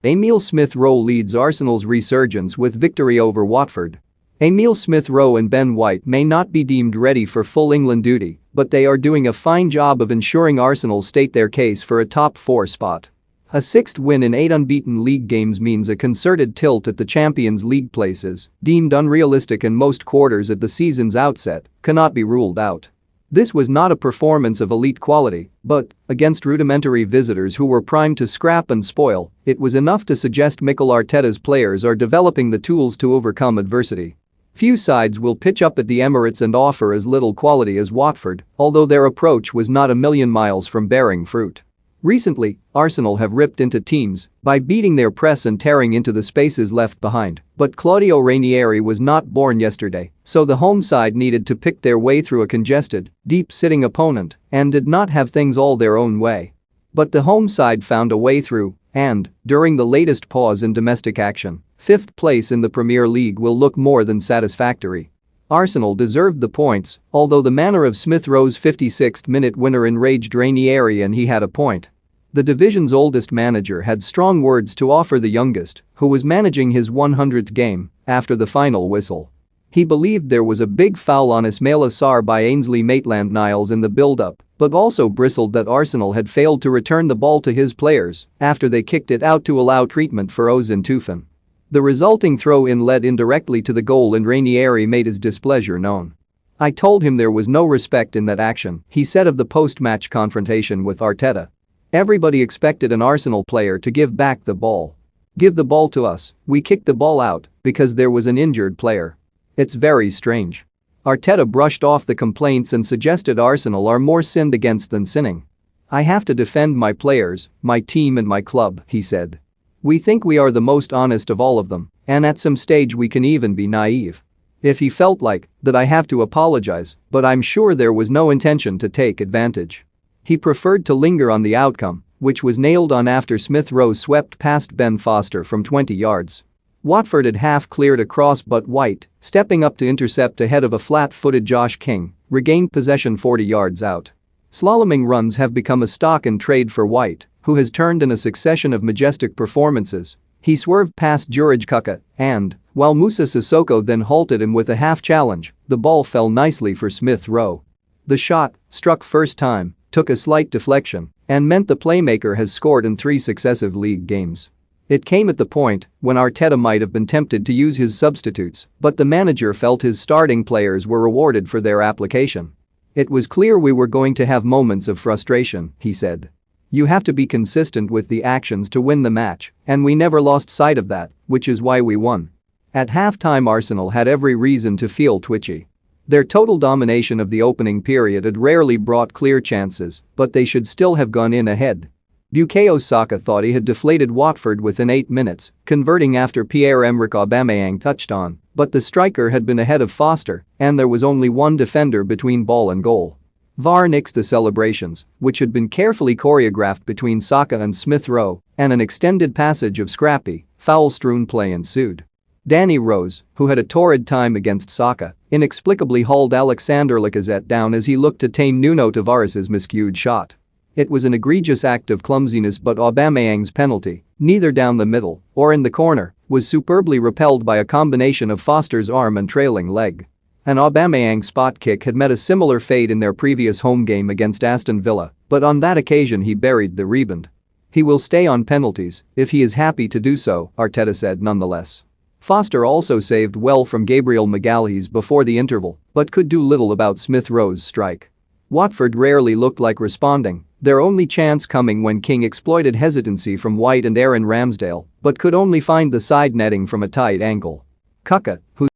Emile Smith Rowe leads Arsenal's resurgence with victory over Watford. Emile Smith Rowe and Ben White may not be deemed ready for full England duty, but they are doing a fine job of ensuring Arsenal state their case for a top 4 spot. A sixth win in 8 unbeaten league games means a concerted tilt at the Champions League places, deemed unrealistic in most quarters at the season's outset, cannot be ruled out. This was not a performance of elite quality, but, against rudimentary visitors who were primed to scrap and spoil, it was enough to suggest Mikel Arteta's players are developing the tools to overcome adversity. Few sides will pitch up at the Emirates and offer as little quality as Watford, although their approach was not a million miles from bearing fruit. Recently, Arsenal have ripped into teams by beating their press and tearing into the spaces left behind, but Claudio Ranieri was not born yesterday, so the home side needed to pick their way through a congested, deep-sitting opponent and did not have things all their own way. But the home side found a way through, and, during the latest pause in domestic action, 5th place in the Premier League will look more than satisfactory. Arsenal deserved the points, although the manner of Smith Rowe's 56th-minute winner enraged Ranieri and he had a point. The division's oldest manager had strong words to offer the youngest, who was managing his 100th game, after the final whistle. He believed there was a big foul on Ismaila Sarr by Ainsley Maitland-Niles in the build-up, but also bristled that Arsenal had failed to return the ball to his players after they kicked it out to allow treatment for Ozan Tufan. The resulting throw-in led indirectly to the goal and Ranieri made his displeasure known. "I told him there was no respect in that action," he said of the post-match confrontation with Arteta. "Everybody expected an Arsenal player to give back the ball. Give the ball to us, we kicked the ball out because there was an injured player. It's very strange." Arteta brushed off the complaints and suggested Arsenal are more sinned against than sinning. "I have to defend my players, my team and my club," he said. "We think we are the most honest of all of them, and at some stage we can even be naive. If he felt like that I have to apologize, but I'm sure there was no intention to take advantage." He preferred to linger on the outcome, which was nailed on after Smith Rowe swept past Ben Foster from 20 yards. Watford had half-cleared a cross but White, stepping up to intercept ahead of a flat-footed Josh King, regained possession 40 yards out. Slaloming runs have become a stock in trade for White, who has turned in a succession of majestic performances. He swerved past Juraj Kuka and, while Moussa Sissoko then halted him with a half-challenge, the ball fell nicely for Smith Rowe. The shot, struck first time, took a slight deflection and meant the playmaker has scored in 3 successive league games. It came at the point when Arteta might have been tempted to use his substitutes, but the manager felt his starting players were rewarded for their application. "It was clear we were going to have moments of frustration," he said. "You have to be consistent with the actions to win the match, and we never lost sight of that, which is why we won." At halftime Arsenal had every reason to feel twitchy. Their total domination of the opening period had rarely brought clear chances, but they should still have gone in ahead. Bukayo Saka thought he had deflated Watford within 8 minutes, converting after Pierre-Emerick Aubameyang touched on, but the striker had been ahead of Foster, and there was only one defender between ball and goal. VAR nixed the celebrations, which had been carefully choreographed between Saka and Smith Rowe, and an extended passage of scrappy, foul-strewn play ensued. Danny Rose, who had a torrid time against Saka, inexplicably hauled Alexander Lacazette down as he looked to tame Nuno Tavares' miscued shot. It was an egregious act of clumsiness but Aubameyang's penalty, neither down the middle or in the corner, was superbly repelled by a combination of Foster's arm and trailing leg. An Aubameyang spot kick had met a similar fate in their previous home game against Aston Villa, but on that occasion he buried the rebound. "He will stay on penalties if he is happy to do so," Arteta said nonetheless. Foster also saved well from Gabriel Magalhaes before the interval, but could do little about Smith Rowe's strike. Watford rarely looked like responding, their only chance coming when King exploited hesitancy from White and Aaron Ramsdale, but could only find the side netting from a tight angle. Kuka, who